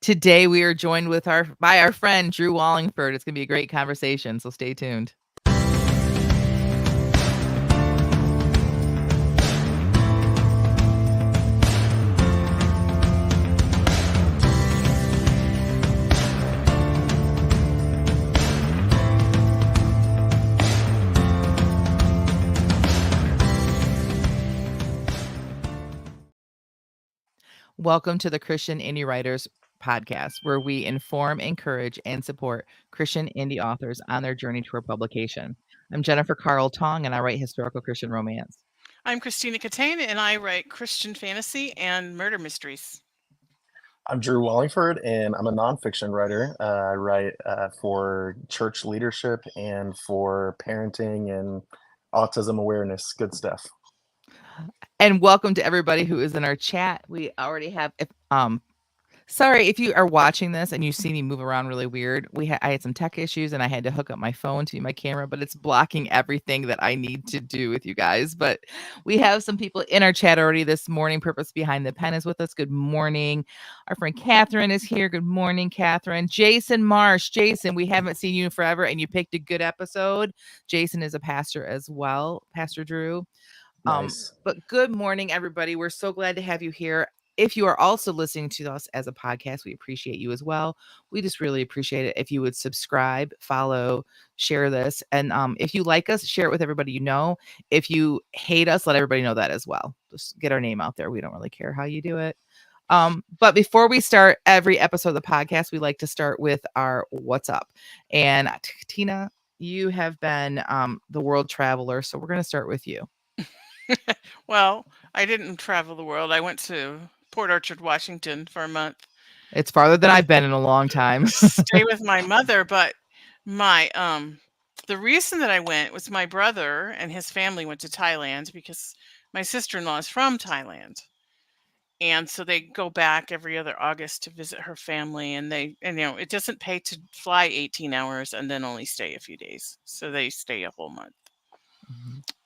Today we are joined by our friend Drew Wallingford. It's going to be a great conversation, so stay tuned. Welcome to the Christian Indie Writers podcast, where we inform, encourage, and support Christian indie authors on their journey toward publication. I'm Jennifer Carl Tong, and I write historical Christian romance. I'm Christina Catane, and I write Christian fantasy and murder mysteries. I'm Drew Wallingford, and I'm a nonfiction writer. I write for church leadership and for parenting and autism awareness. Good stuff. And welcome to everybody who is in our chat. We already have, sorry if you are watching this and you see me move around really weird. I had some tech issues and I had to hook up my phone to my camera, but it's blocking everything that I need to do with you guys. But we have some people in our chat already this morning. Purpose Behind the Pen is with us. Good morning. Our friend Catherine is here. Good morning, Catherine. Jason Marsh. Jason, we haven't seen you in forever and you picked a good episode. Jason is a pastor as well, Pastor Drew. Nice. But good morning, everybody. We're so glad to have you here. If you are also listening to us as a podcast, we appreciate you as well. We just really appreciate it if you would subscribe, follow, share this. And if you like us, share it with everybody you know. If you hate us, let everybody know that as well. Just get our name out there. We don't really care how you do it. But before we start every episode of the podcast, we like to start with our What's Up. And Tina, you have been the world traveler, so we're going to start with you. Well, I didn't travel the world. I went to Port Orchard, Washington for a month. It's farther than I've been in a long time. Stay with my mother, but my the reason that I went was my brother and his family went to Thailand because my sister-in-law is from Thailand. And so they go back every other August to visit her family, and it doesn't pay to fly 18 hours and then only stay a few days. So they stay a whole month.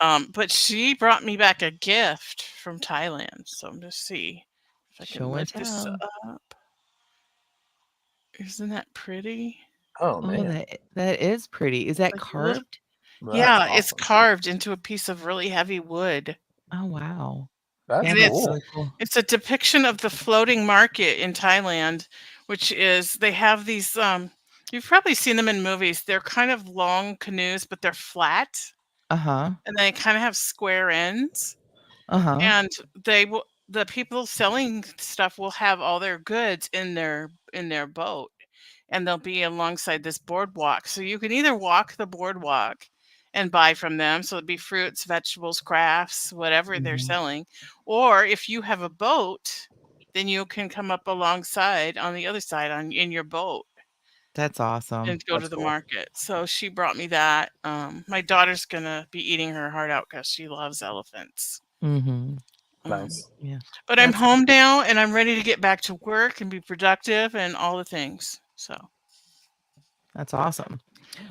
But she brought me back a gift from Thailand. So I'm just see if I can lift this up. Isn't that pretty? Oh man, that is pretty. Is that carved? Yeah, awesome. It's carved into a piece of really heavy wood. Oh wow. That's cool. It's a depiction of the floating market in Thailand, which is they have these you've probably seen them in movies. They're kind of long canoes, but they're flat. And they kind of have square ends. And the people selling stuff will have all their goods in their boat, and they'll be alongside this boardwalk. So you can either walk the boardwalk and buy from them. So it'd be fruits, vegetables, crafts, whatever they're selling. Or if you have a boat, then you can come up alongside on the other side in your boat. That's awesome. And go to the market. So she brought me that. My daughter's going to be eating her heart out because she loves elephants. Nice. Yeah. But I'm home now and I'm ready to get back to work and be productive and all the things. So that's awesome.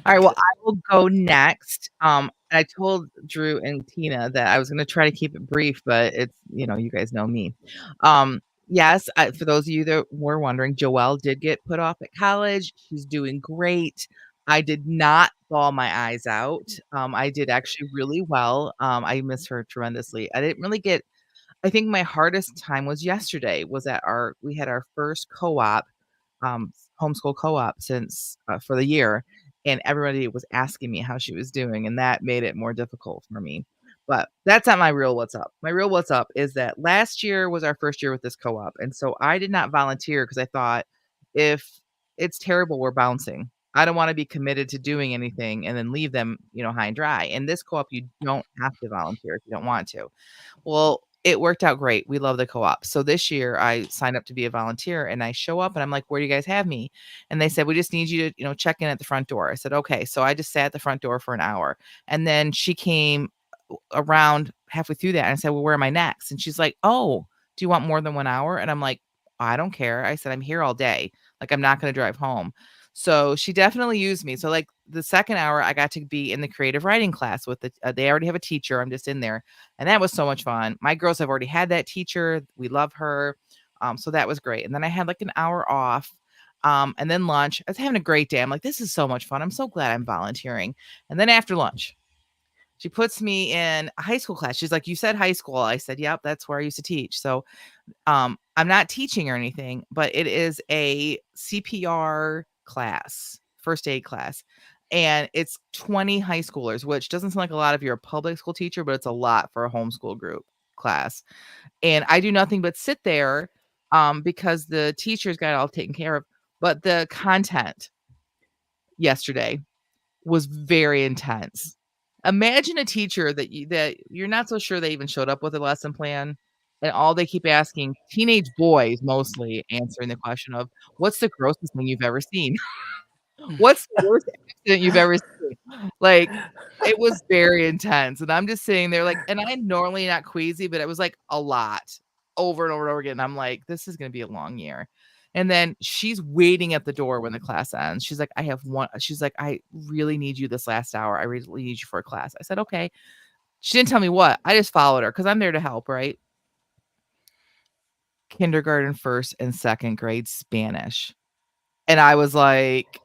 All right. Well, I will go next. I told Drew and Tina that I was going to try to keep it brief, but it's, you guys know me. Yes, for those of you that were wondering, Joelle did get put off at college. She's doing great. I did not bawl my eyes out. I did actually really well. I miss her tremendously. I didn't really I think my hardest time was yesterday. We had our first co-op, homeschool co-op since for the year, and everybody was asking me how she was doing, and that made it more difficult for me. But that's not my real what's up. My real what's up is that last year was our first year with this co-op. And so I did not volunteer because I thought if it's terrible, we're bouncing. I don't want to be committed to doing anything and then leave them, high and dry. In this co-op, you don't have to volunteer if you don't want to. Well, it worked out great. We love the co-op. So this year I signed up to be a volunteer and I show up and I'm like, where do you guys have me? And they said, we just need you to, check in at the front door. I said, okay. So I just sat at the front door for an hour. And then she came around halfway through that and I said, well, where am I next? And she's like, oh, do you want more than 1 hour? And I'm like, I don't care. I said, I'm here all day. Like, I'm not going to drive home. So she definitely used me. So like the second hour, I got to be in the creative writing class with they already have a teacher. I'm just in there. And that was so much fun. My girls have already had that teacher. We love her. So that was great. And then I had like an hour off. And then lunch. I was having a great day. I'm like, this is so much fun. I'm so glad I'm volunteering. And then after lunch, she puts me in a high school class. She's like, you said high school. I said, yep, that's where I used to teach. So I'm not teaching or anything, but it is a CPR class, first aid class. And it's 20 high schoolers, which doesn't sound like a lot if you're a public school teacher, but it's a lot for a homeschool group class. And I do nothing but sit there because the teachers got it all taken care of. But the content yesterday was very intense. Imagine a teacher that you're not so sure they even showed up with a lesson plan, and all they keep asking teenage boys mostly answering the question of, "What's the grossest thing you've ever seen? What's the worst accident you've ever seen?" Like, it was very intense, and I'm just sitting there like and I'm normally not queasy, but it was, like, a lot over and over and over again. I'm like, "This is gonna be a long year." And then she's waiting at the door when the class ends. She's like, "I have one." She's like, "I really need you this last hour. I really need you for a class." I said, "Okay." She didn't tell me what. I just followed her because 'cause I'm there to help, right? Kindergarten, 1st, and 2nd grade Spanish. And I was like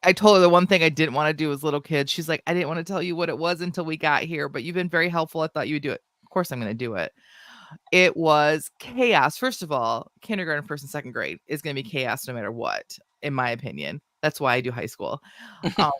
I told her the one thing I didn't wanna do was little kids. She's like, "I didn't wanna tell you what it was until we got here, but you've been very helpful. I thought you would do it." Of course, I'm gonna do it. It was chaos. First of all, kindergarten, 1st, and 2nd grade is gonna be chaos no matter what, in my opinion. That's why I do high school. Um,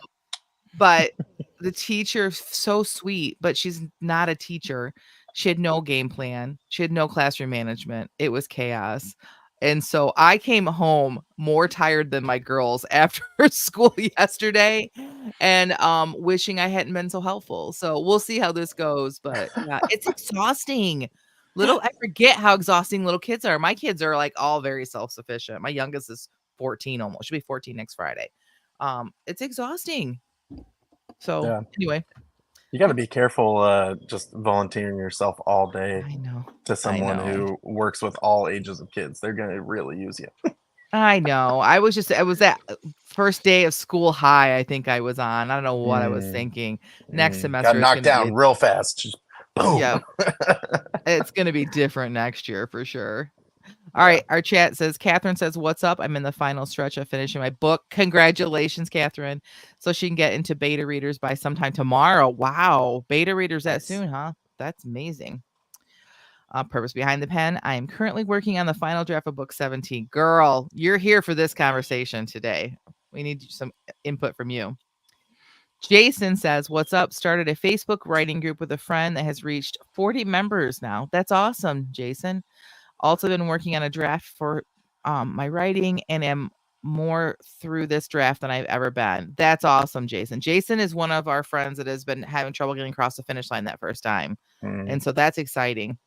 but the teacher so sweet, but she's not a teacher. She had no game plan. She had no classroom management. It was chaos. And so I came home more tired than my girls after school yesterday and wishing I hadn't been so helpful. So we'll see how this goes, but yeah, it's exhausting. I forget how exhausting little kids are. My kids are like all very self-sufficient. My youngest is 14 almost. She'll be 14 next Friday. It's exhausting. So, Yeah. anyway, You got to be careful just volunteering yourself all day I know. to I someone know. who works with all ages of kids. They're going to really use you. I know. I was that first day of school high I think I was on. I don't know what I was Mm, thinking. Next Got semester is knocked gonna be down real fast. Just boom. yeah, it's gonna be different next year for sure. All Yeah. right, our chat says, Catherine says, "What's up? I'm in the final stretch of finishing my book. Congratulations, Catherine." So she can get into beta readers by sometime tomorrow. Wow, beta readers that Nice. soon, huh? That's amazing. Purpose behind the pen. I am currently working on the final draft of book 17. Girl, you're here for this conversation today. We need some input from you. Jason says, "What's up? Started a Facebook writing group with a friend that has reached 40 members now. That's awesome, Jason. Also been working on a draft for my writing and am more through this draft than I've ever been." That's awesome, Jason. Jason is one of our friends that has been having trouble getting across the finish line that first time. Mm. And so that's exciting.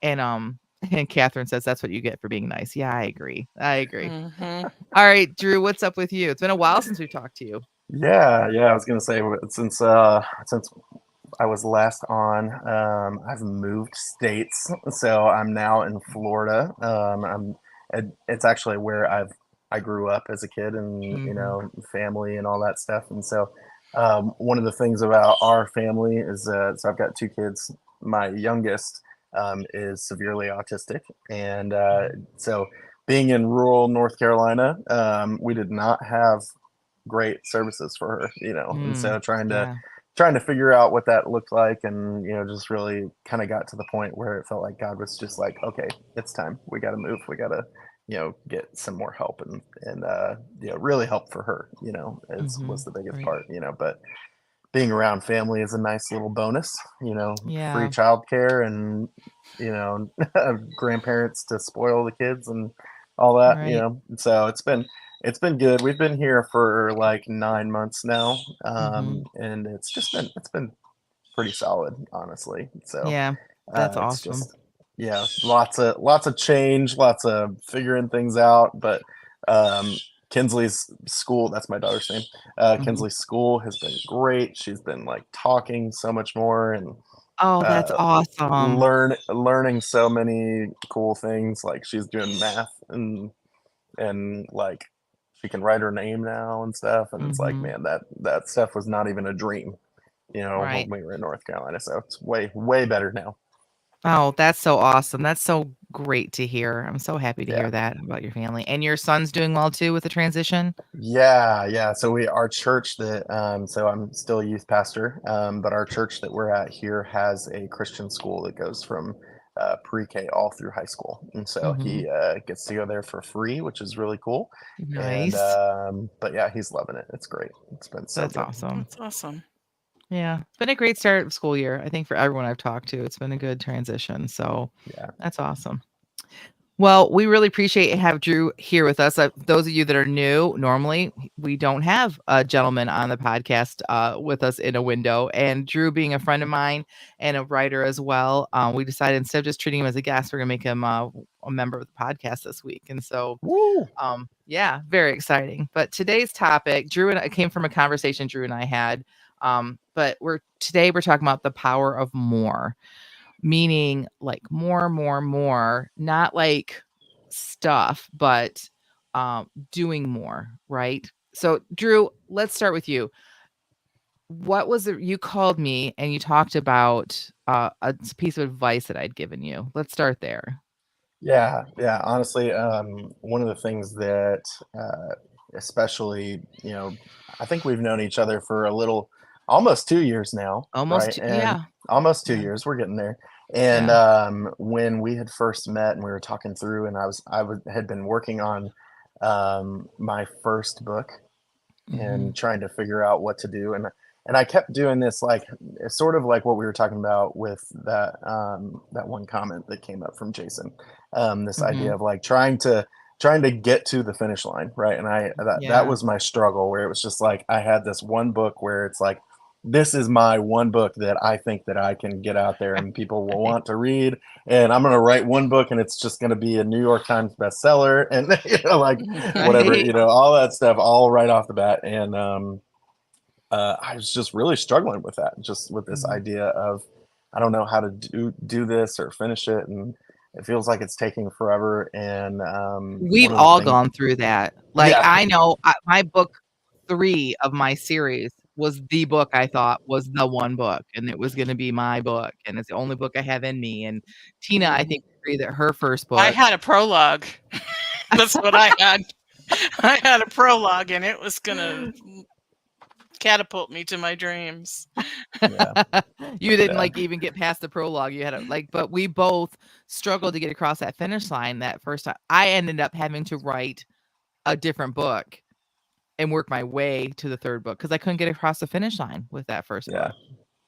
And and Catherine says that's what you get for being nice. Yeah, I agree. I agree. Mhm. All right, Drew, what's up with you? It's been a while since we've talked to you. Yeah, yeah. I was gonna say since I was last on, I've moved states, so I'm now in Florida. It's actually where I grew up as a kid, and Mhm. family and all that stuff. And so, one of the things about our family is so I've got two kids. My youngest is severely autistic, and so being in rural North Carolina, we did not have great services for her, and Mm, so yeah. trying to figure out what that looked like, and just really kind of got to the point where it felt like God was just like, okay, it's time, we got to move, we got to get some more help, and really help for her, was Mhm. the biggest Right. part, but being around family is a nice little bonus, free Yeah. childcare, and grandparents to spoil the kids and all that, Right. so it's been good. We've been here for like 9 months now, Mhm. and it's been pretty solid, honestly. So Yeah. That's it's awesome. just, yeah, lots of change, lots of figuring things out. But um, Kinsley's school, that's my daughter's name. Mhm. Kinsley's school has been great. She's been like talking so much more, and Oh, that's uh, awesome. learning so many cool things. Like she's doing math, and like she can write her name now and stuff. And it's like, Mhm. man, that stuff was not even a dream, when Right. we were in North Carolina. So it's way better now. Oh, that's so awesome. That's so great to hear. I'm so happy to Yeah. hear that about your family. And your son's doing well too with the transition? Yeah. So our church that, so I'm still a youth pastor, but our church that we're at here has a Christian school that goes from pre-K all through high school, and so Mhm. he gets to go there for free, which is really cool. And Nice. but yeah, he's loving it. It's great. It's been so That's good. awesome. That's awesome. Yeah. It's been a great start of school year. I think for everyone I've talked to, it's been a good transition. So Yeah. that's awesome. Well, we really appreciate have Drew here with us. Those of you that are new, normally we don't have a gentleman on the podcast with us in a window. And Drew, being a friend of mine and a writer as well, we decided instead of just treating him as a guest, we're gonna make him a member of the podcast this week. And so, Woo! yeah, very exciting. But today's topic, Drew and I came from a conversation Drew and I had. But we're talking about the power of more, meaning like more, not like stuff, but doing more, right? So, Drew, let's start with you. What was it you called me and you talked about a piece of advice that I'd given you? Let's start there. Yeah. Honestly, one of the things that, especially, I think we've known each other for almost 2 years now, right? And Yeah. almost two Yeah. years, we're getting there. And Yeah. when we had first met and we were talking through, and had been working on my first book Mhm. and trying to figure out what to do, and I kept doing this, like sort of like what we were talking about with that one comment that came up from Jason, this idea Mhm. of like trying to get to the finish line, right? And that Yeah. was my struggle, where it was just like I had this one book where it's like, this is my one book that I think that I can get out there and people will Right. want to read, and I'm going to write one book and it's just going to be a New York Times bestseller, and like whatever, Right. all that stuff all right off the bat. And I was just really struggling with that, just with this Mhm. idea of I don't know how to do this or finish it, and it feels like it's taking forever. And We've one of the all things, gone through that. Like, yeah, I know my book 3 of my series was the book I thought was the one book, and it was gonna be my book, and it's the only book I have in me, and Tina, I think, agreed that her first I book. had a prologue. That's what I had. I had a prologue, and it was gonna catapult me to my dreams. yeah, You didn't, yeah, like, even get past the prologue, you had to, like, but we both struggled to get across that finish line that first time. I ended up having to write a different book and work my way to the 3rd book because I couldn't get across the finish line with that first yeah, book.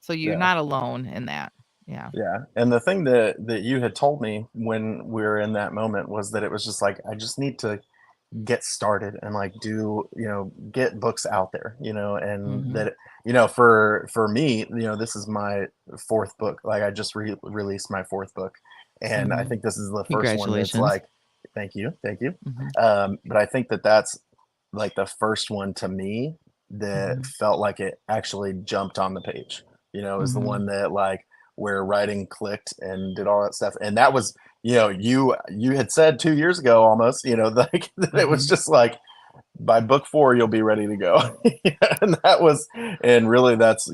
So you're yeah. not alone in that. Yeah. Yeah, and the thing that you had told me when we were in that moment was that it was just like, I just need to get started and like get books out there, and Mhm. that, for me, this is my fourth book. Like I just released my fourth book, and I Mhm. think this is the first one that's Congratulations. like, thank you. Mhm. But I think that that's like the first one to me that Mhm. felt like it actually jumped on the page, is the Mhm. one that like where writing clicked and did all that stuff. And that was, you had said 2 years ago almost, like that it was Mhm. just like by book four you'll be ready to go. And that was, and really that's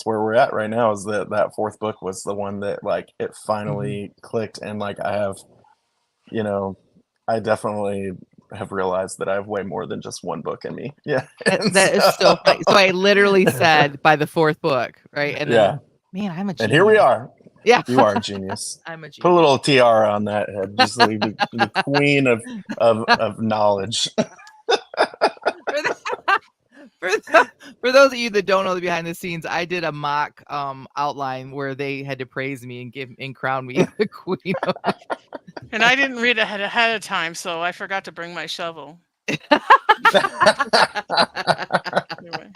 where we're at right now, is that fourth book was the one that like it Mhm. finally clicked. And like you know I definitely have realized that I have way more than just one book in me. Yeah. And That is so funny. So I literally said by the 4th book, right? And then, yeah, man, I'm a and here we genius. are. Yeah. You are a genius. I'm a Put a genius. little tiara on that head, just like the queen of knowledge. For the for for those of you that don't know the behind the scenes, I did a mock, outline where they had to praise me and crown me the queen of And I didn't read ahead of time, so I forgot to bring my shovel. Anyway.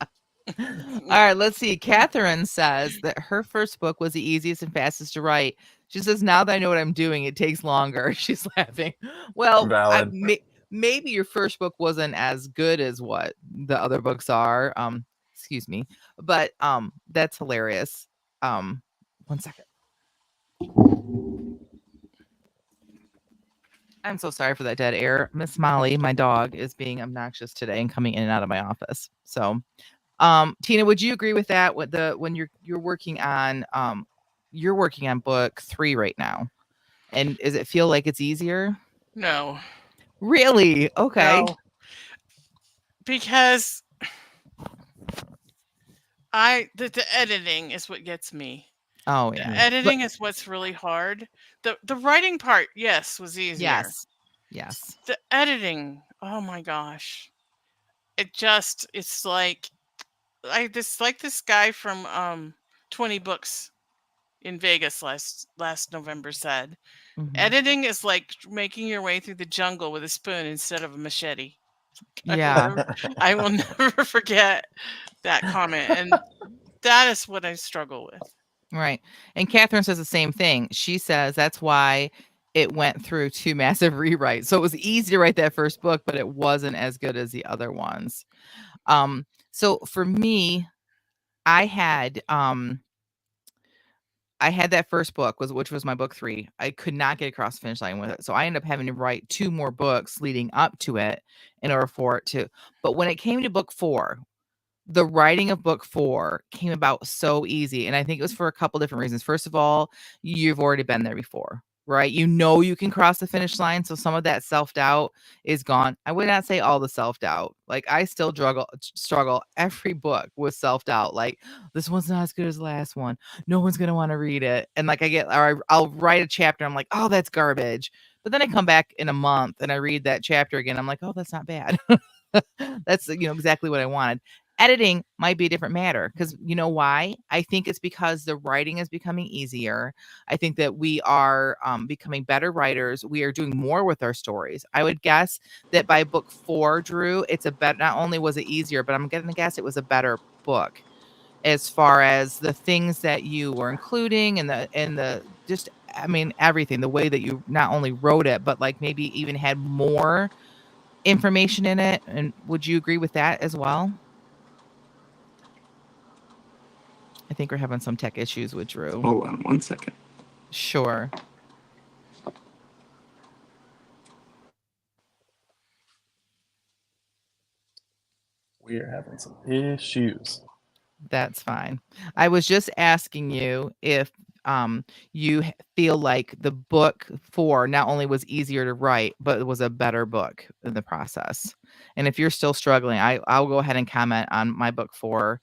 Alright, let's see. Catherine says that her first book was the easiest and fastest to write. She says, "Now that I know what I'm doing, it takes longer." She's laughing. Well, Valid. maybe your first book wasn't as good as what the other books are, excuse me, but, that's hilarious. One second. I'm so sorry for that dead air. Miss Molly, my dog, is being obnoxious today and coming in and out of my office. So, Tina, would you agree with that? When you're working on you're working on book 3 right now. And does it feel like it's easier? No. Really? Okay. No. Because the editing is what gets me. Oh, The yeah. editing is what's really hard. The writing part, yes, was easier. Yes. Yes. The editing, oh my gosh. It's like this guy from 20 Books in Vegas last November said. Mhm. Editing is like making your way through the jungle with a spoon instead of a machete. Yeah. I will never forget that comment, and that is what I struggle with. Right. And Catherine says the same thing. She says that's why it went through 2 massive rewrites. So it was easy to write that first book, but it wasn't as good as the other ones. So for me, I had that first book which was my book 3. I could not get across the finish line with it. So I ended up having to write 2 more books leading up to it in order for it to. But when it came to book 4, the writing of book 4 came about so easy, and I think it was for a couple different reasons. First of all, you've already been there before, right? You know you can cross the finish line, so some of that self-doubt is gone. I would not say all the self-doubt. Like, I still struggle every book with self-doubt. Like, this one's not as good as the last one. No one's gonna want to read it. And like I'll write a chapter, I'm like, oh, that's garbage. But then I come back in a month and I read that chapter again. I'm like, oh, that's not bad. That's exactly what I wanted. Editing might be a different matter because you know why? I think it's because the writing is becoming easier. I think that we are becoming better writers. We are doing more with our stories. I would guess that by book 4, Drew, it's a better. Not only was it easier, but I'm going to guess it was a better book as far as the things that you were including and the just. I mean, everything. The way that you not only wrote it, but like maybe even had more information in it. And would you agree with that as well? I think we're having some tech issues with Drew. Hold on 1 second. Sure. We are having some issues. That's fine. I was just asking you if you feel like the book 4 not only was easier to write, but it was a better book in the process. And if you're still struggling, I'll go ahead and comment on my book 4.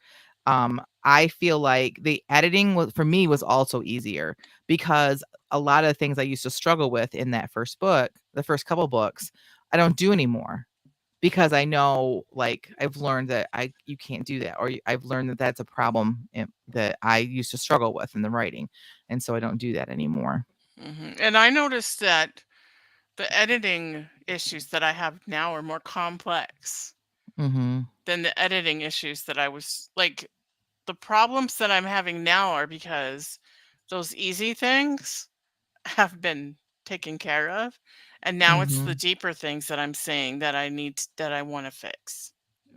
I feel like the editing for me was also easier because a lot of the things I used to struggle with in that first book, the first couple books, I don't do anymore. Because I know, like, I've learned that you can't do that, or I've learned that that's a problem that I used to struggle with in the writing, and so I don't do that anymore. And I noticed that the editing issues that I have now are more complex Mm-hmm. than the editing issues that I was like. The problems that I'm having now are because those easy things have been taken care of, and now it's the Mm-hmm. deeper things that I'm seeing that I want to fix.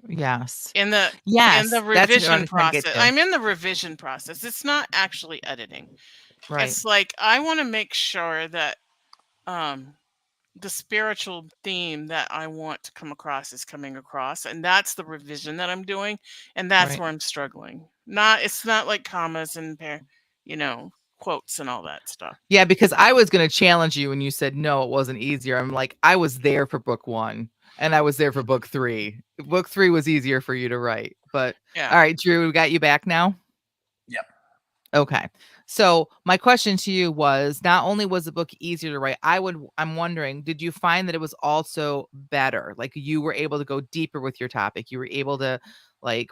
Yes. In the Yes. That's what revision I'm trying to get process. to. I'm in the revision process. It's not actually editing. Right. It's like I want to make sure that um the spiritual theme that I want to come across is coming across, and that's the revision that I'm doing, and that's Right. where I'm struggling. It's not like commas and quotes and all that stuff. Yeah, because I was going to challenge you when you said no, it wasn't easier. I'm like, I was there for book 1 and I was there for book 3. Book 3 was easier for you to write. But Yeah. all right, Drew, we got you back now. Yep. Okay. So my question to you was, not only was the book easier to write, I'm wondering, did you find that it was also better? Like you were able to go deeper with your topic. You were able to like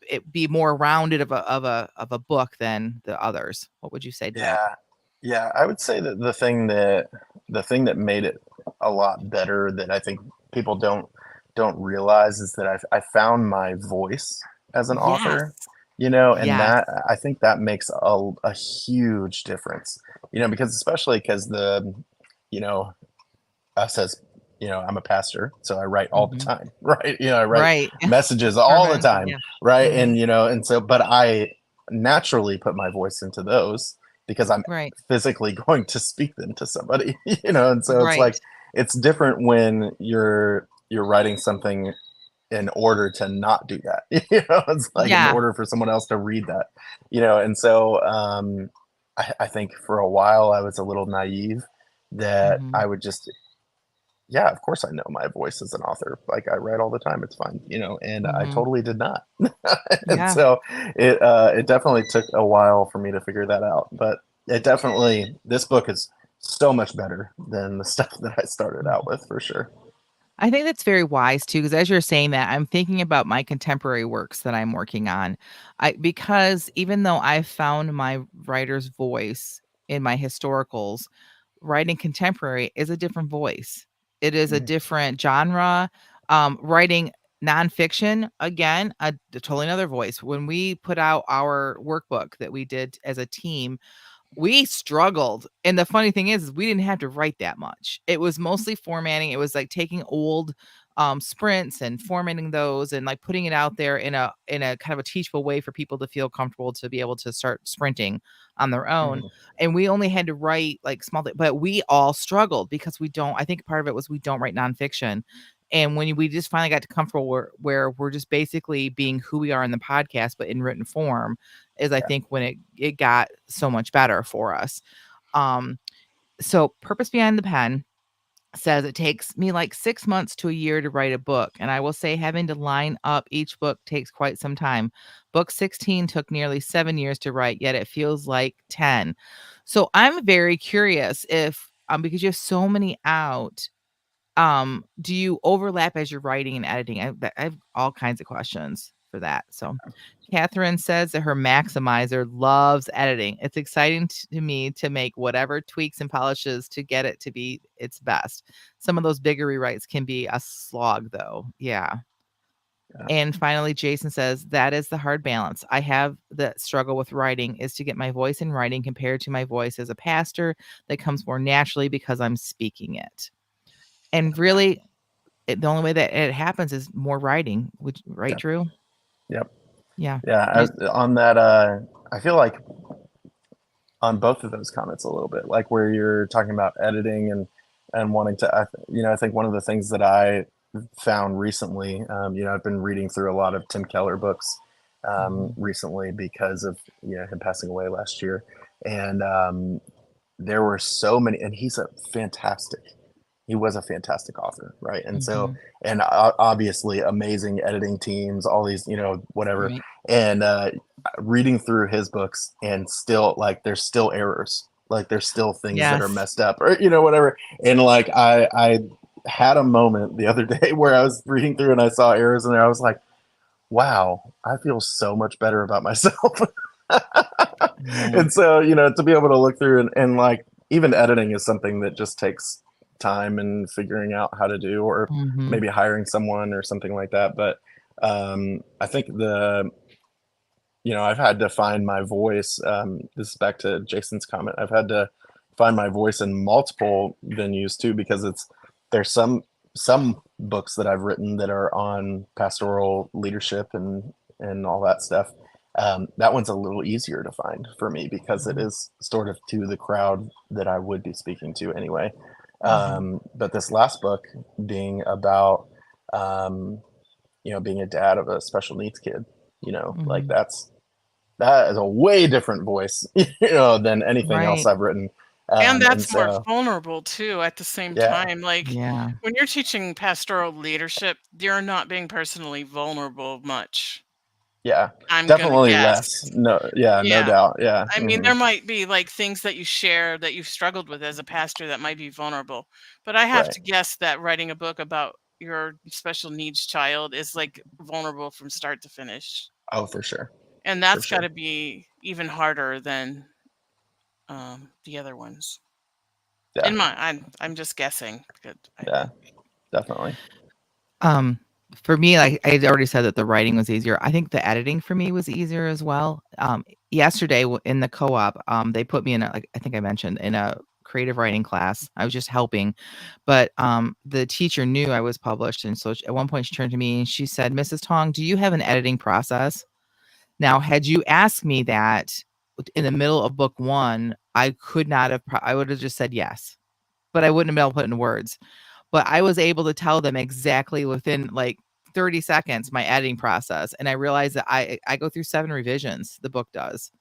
it be more rounded of a book than the others. What would you say to that? Yeah, I would say that the thing that made it a lot better that I think people don't realize is that I found my voice as an author, Yes. and Yes. that I think that makes a huge difference, because especially because you know, us as I'm a pastor, so I write all the Mhm. time, right? I write Right. messages all the Sermons, time, yeah. right? Mhm. And so, but I naturally put my voice into those because I'm Right. physically going to speak them to somebody, and so it's Right. like it's different when you're writing something in order to not do that. It's like in Yeah. order for someone else to read that, and so I think for a while I was a little naive that Mhm. I would just, yeah, of course I know my voice as an author. Like I write all the time, it's fine, and I Mhm. totally did not. And Yeah. so it definitely took a while for me to figure that out. But this book is so much better than the stuff that I started out Mhm. with for sure. I think that's very wise too, because as you're saying that, I'm thinking about my contemporary works that I'm working on. Because even though I found my writer's voice in my historicals, writing contemporary is a different voice. It is a Mhm. different genre. Writing nonfiction, again, a totally another voice. When we put out our workbook that we did as a team, we struggled. And the funny thing is we didn't have to write that much. It was mostly formatting. It was like taking old sprints and formatting those and like putting it out there in a kind of a teachable way for people to feel comfortable to be able to start sprinting on their own. Mhm. And we only had to write like but we all struggled because I think part of it was we don't write nonfiction. And when we just finally got to comfortable where we're just basically being who we are in the podcast, but in written form, is I Yeah, think when it got so much better for us. Um, so Purpose Behind the Pen says it takes me like 6 months to a year to write a book, and I will say having to line up each book takes quite some time. Book 16 took nearly 7 years to write, yet it feels like 10. So I'm very curious if because you have so many out, do you overlap as you're writing and editing? I have all kinds of questions for that. So Catherine says that her maximizer loves editing. It's exciting to me to make whatever tweaks and polishes to get it to be its best. Some of those bigger rewrites can be a slog though. Yeah. yeah, And finally, Jason says that is the hard balance. I have the struggle with writing is to get my voice in writing compared to my voice as a pastor that comes more naturally because I'm speaking it. And Yeah. really, the only way that it happens is more writing, which right, yeah, Drew? yep, Yeah. yeah. You On that, I feel like on both of those comments a little bit, like where you're talking about editing and wanting to, I think one of the things that I found recently, I've been reading through a lot of Tim Keller books Mhm, recently because of him passing away last year, and there were so many, and he was a fantastic author, right? And so, mhm, and obviously amazing editing teams, all these, whatever. right. And reading through his books, and still, like, there's still errors, like there's still things that are Yes. messed up, or whatever. And like I had a moment the other day where I was reading through and I saw errors in there. I was like, wow, I feel so much better about myself. Yeah. And so, to be able to look through and like, even editing is something that just takes time and figuring out how to do, or Mhm, maybe hiring someone or something like that. But I think I've had to find my voice. This is back to Jason's comment. I've had to find my voice in multiple venues too, because there's some books that I've written that are on pastoral leadership and all that stuff. That one's a little easier to find for me because it mhm, is sort of to the crowd that I would be speaking to anyway. mhm, But this last book being about, um, being a dad of a special needs kid, like mhm. that is a way different voice, than anything else Right. I've written. And And that's more so, vulnerable too at the same yeah, time. Like Yeah. when you're teaching pastoral leadership, you're not being personally vulnerable much. yeah, I'm gonna definitely less. guess. No, yeah, no Yeah. doubt. Yeah. I mean, Hmm. there might be like things that you share that you've struggled with as a pastor that might be vulnerable. But I have Right. to guess that writing a book about your special needs child is like vulnerable from start to finish. Oh, for sure. And For that's got sure. to be even harder than the other ones. Yeah. In my, I'm just guessing. But Yeah. Definitely. Um, for me, like I had already said that the writing was easier. I think the editing for me was easier as well. Yesterday in the co-op, they put me in like I think I mentioned in a creative writing class. I was just helping, but the teacher knew I was published, and so at one point she turned to me and she said, "Mrs. Tong, do you have an editing process?" Now, had you asked me that in the middle of book one, I could not have. I would have just said yes, but I wouldn't have been able to put it in words. But I was able to tell them exactly within like 30 seconds my editing process, and I realized that I go through 7 revisions, the book does,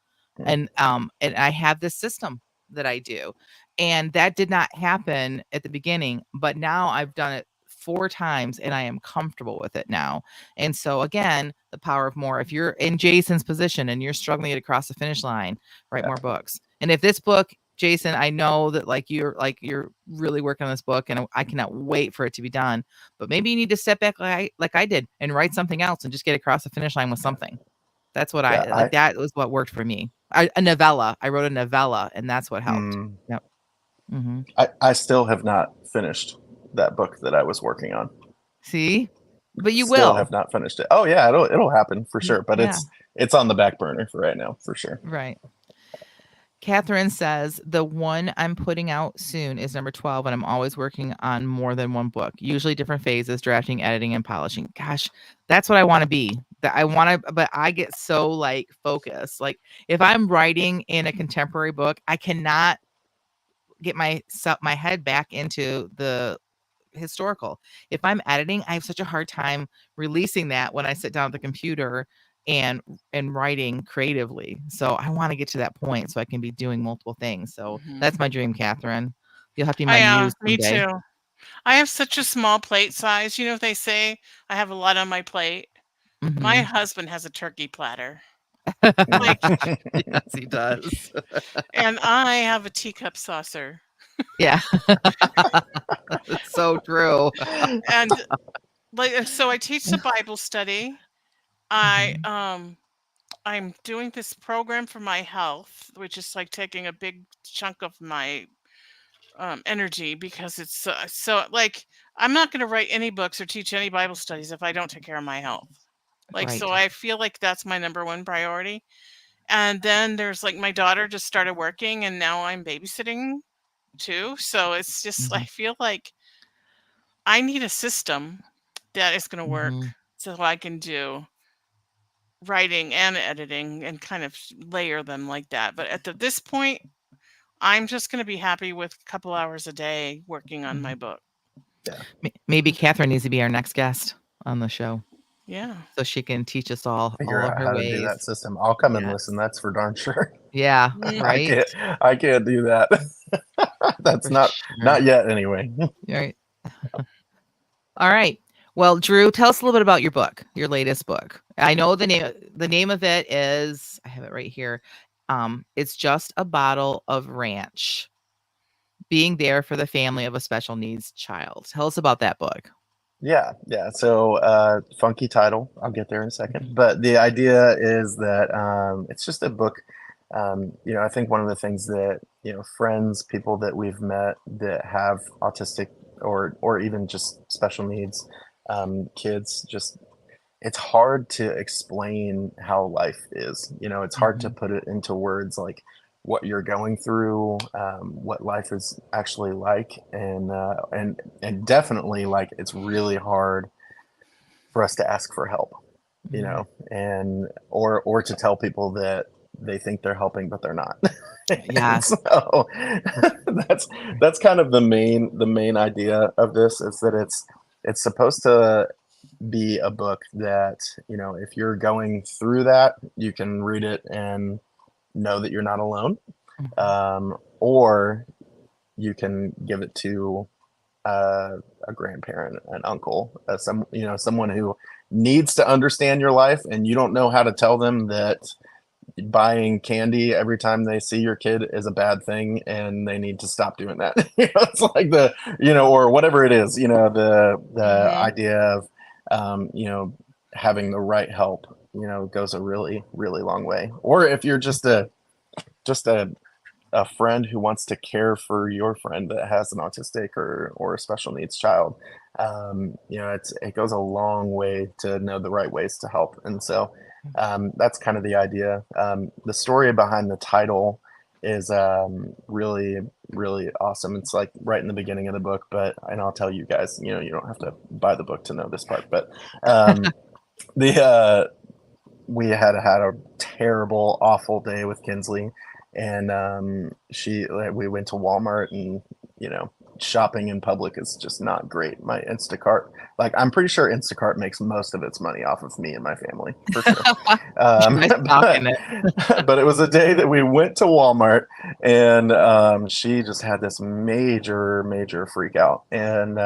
and I have this system that I do, and that did not happen at the beginning, but now I've done it 4 times and I am comfortable with it now. And so again, the power of more. If you're in Jason's position and you're struggling to get across the finish line, write more books. And if this book, Jason, I know that you're really working on this book and I cannot wait for it to be done, but maybe you need to step back like I did and write something else and just get across the finish line with something. That's what Yeah, I like. That was what worked for me. A novella. I wrote a novella, and that's what helped. Yep. Mm-hmm. I still have not finished that book that I was working on. See, but you Still will. have not finished it. Oh yeah, it'll happen for sure. But Yeah. it's on the back burner for right now for sure. Right. Catherine says the one I'm putting out soon is number 12, and I'm always working on more than one book, usually different phases, drafting, editing, and polishing. Gosh, that's what I want to be. That I want to, but I get so like focused. Like if I'm writing in a contemporary book, I cannot get my head back into the historical. If I'm editing, I have such a hard time releasing that when I sit down at the computer and writing creatively. So I want to get to that point so I can be doing multiple things. So that's my dream, Catherine. You'll have to be my muse Me someday. too. I have such a small plate size. You know, they say I have a lot on my plate. My husband has a turkey platter. Like, Yes, he does. and I have a teacup saucer. Yeah. It's so true. And so I teach the Bible study. I'm doing this program for my health, which is like taking a big chunk of my energy because it's so like I'm not going to write any books or teach any Bible studies if I don't take care of my health. Like, Right. so I feel like that's my number one priority. And then there's like my daughter just started working and now I'm babysitting too. So it's just, I feel like I need a system that is going to work so I can do writing and editing and kind of layer them like that. But at this point, I'm just going to be happy with a couple hours a day working on my book. Yeah. Maybe Catherine needs to be our next guest on the show. Yeah. So she can teach us all Figure of out her how ways. to do that system. I'll come and listen. That's for darn sure. Yeah. Right. I can't do that. That's For not yet anyway. Right. All right. Well, Drew, tell us a little bit about your book, your latest book. I know the name of it is, I have it right here. It's Just a Bottle of Ranch. Being there for the family of a special needs child. Tell us about that book. Yeah. So funky title. I'll get there in a second. But the idea is that it's just a book. I think one of the things that, friends, people that we've met that have autistic or even just special needs kids, just it's hard to explain how life is. It's hard to put it into words like what you're going through, what life is actually like, and definitely like it's really hard for us to ask for help, and or to tell people that they think they're helping but they're not. Yeah. So that's kind of the main idea of this, is that it's supposed to be a book that, if you're going through that, you can read it and know that you're not alone, or you can give it to a grandparent, an uncle, someone who needs to understand your life, and you don't know how to tell them that buying candy every time they see your kid is a bad thing and they need to stop doing that. It's like or whatever it is, the idea of having the right help, goes a really, really long way. Or if you're just a friend who wants to care for your friend that has an autistic or a special needs child, it goes a long way to know the right ways to help. And so that's kind of the idea. The story behind the title is really, really awesome. It's like right in the beginning of the book, and I'll tell you guys, you don't have to buy the book to know this part, but we had a terrible, awful day with Kinsley, and we went to Walmart, and shopping in public is just not great. My Instacart, like I'm pretty sure Instacart makes most of its money off of me and my family for sure. Try stalking But it was a day that we went to Walmart, and she just had this major freak out, and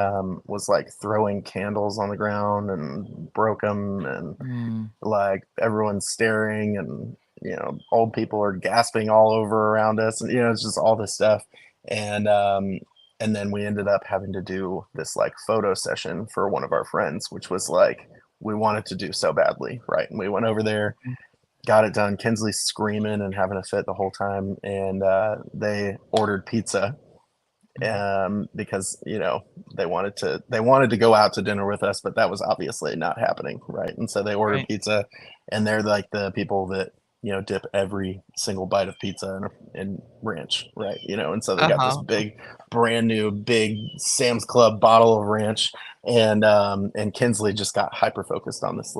was like throwing candles on the ground and broke them, and like everyone's staring, and old people are gasping all over around us, and it's just all this stuff. And then we ended up having to do this like photo session for one of our friends, which was like we wanted to do so badly, right? And we went over there, got it done. Kinsley's screaming and having a fit the whole time, and they ordered pizza because they wanted to go out to dinner with us, but that was obviously not happening, right? And so they ordered pizza, and they're like the people that dip every single bite of pizza in ranch, right? And so they got this big, brand new, big Sam's Club bottle of ranch, and Kinsley just got hyper focused on this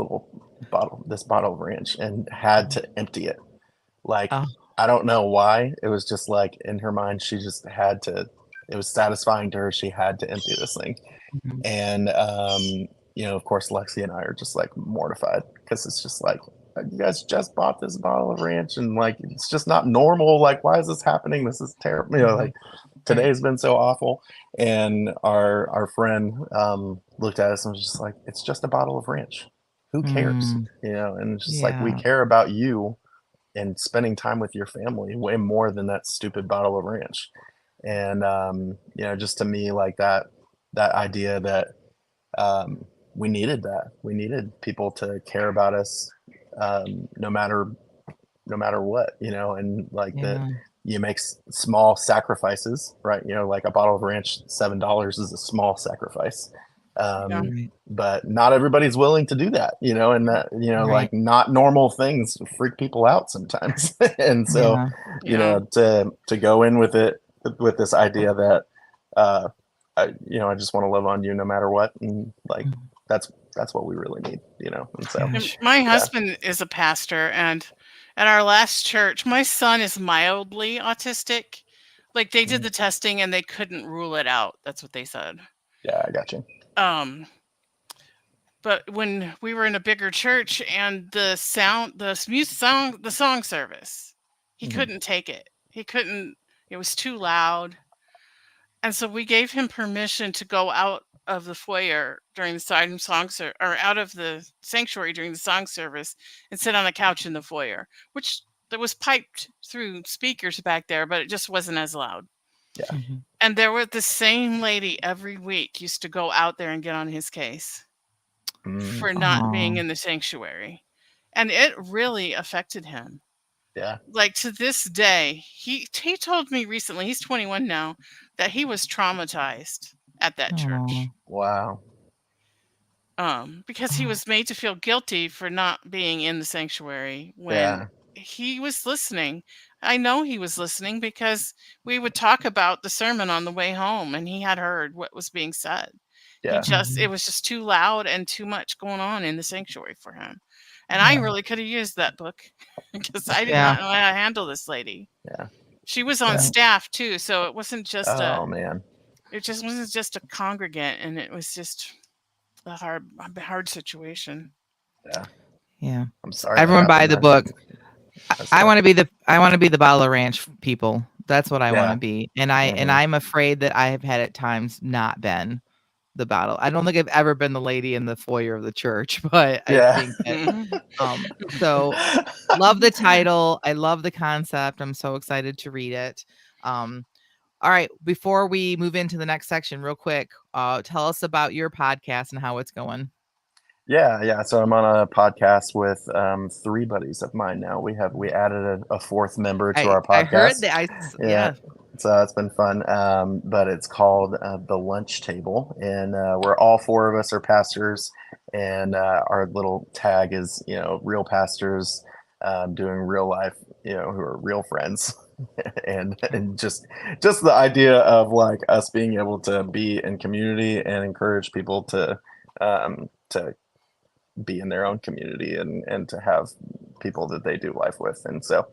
bottle of ranch, and had to empty it. Like, I don't know why. It was just like in her mind, she just had to. It was satisfying to her. She had to empty this thing, and of course, Lexi and I are just like mortified because it's just like, you guys just bought this bottle of ranch, and like it's just not normal. Like, why is this happening? This is terrible. Like today's been so awful. And our friend looked at us and was just like, it's just a bottle of ranch. Who cares? And it's just like, we care about you and spending time with your family way more than that stupid bottle of ranch. And just to me, like that idea that we needed people to care about us, no matter what, and like that you make small sacrifices, right? Like a bottle of ranch, $7 is a small sacrifice. But not everybody's willing to do that, and that, like not normal things freak people out sometimes. And so, to go in with it, with this idea that, I just want to love on you no matter what. And like, that's what we really need, And so my husband is a pastor, and at our last church, my son is mildly autistic. Like they did the testing and they couldn't rule it out. That's what they said. Yeah, I got you. But when we were in a bigger church and the song service, he couldn't take it. He couldn't, it was too loud. And so we gave him permission to go out of the foyer during the song service, or out of the sanctuary during the song service, and sit on a couch in the foyer, which that was piped through speakers back there, but it just wasn't as loud. Yeah. And there were the same lady every week used to go out there and get on his case for not being in the sanctuary. And it really affected him. Yeah. Like to this day, he told me recently, he's 21 now, that he was traumatized at that church. Wow. Because he was made to feel guilty for not being in the sanctuary when he was listening. I know he was listening because we would talk about the sermon on the way home, and he had heard what was being said. Yeah. It was just too loud and too much going on in the sanctuary for him. And I really could have used that book because I did not know how to handle this lady. Yeah. She was on staff too, so it wasn't just man. It just wasn't just a congregant, and it was just a hard situation. Yeah. I'm sorry. Everyone buy the book. I want to be the bottle of ranch people. That's what I want to be. And I'm afraid that I have had at times not been the bottle. I don't think I've ever been the lady in the foyer of the church, but I think that, so love the title. I love the concept. I'm so excited to read it. All right. Before we move into the next section, real quick, tell us about your podcast and how it's going. Yeah. So I'm on a podcast with 3 buddies of mine now. We added a 4th member to our podcast. I heard that. Yeah. So it's been fun. But it's called The Lunch Table, and we're all 4 of us are pastors, and our little tag is real pastors doing real life, who are real friends. and just the idea of like us being able to be in community and encourage people to be in their own community and to have people that they do life with. And so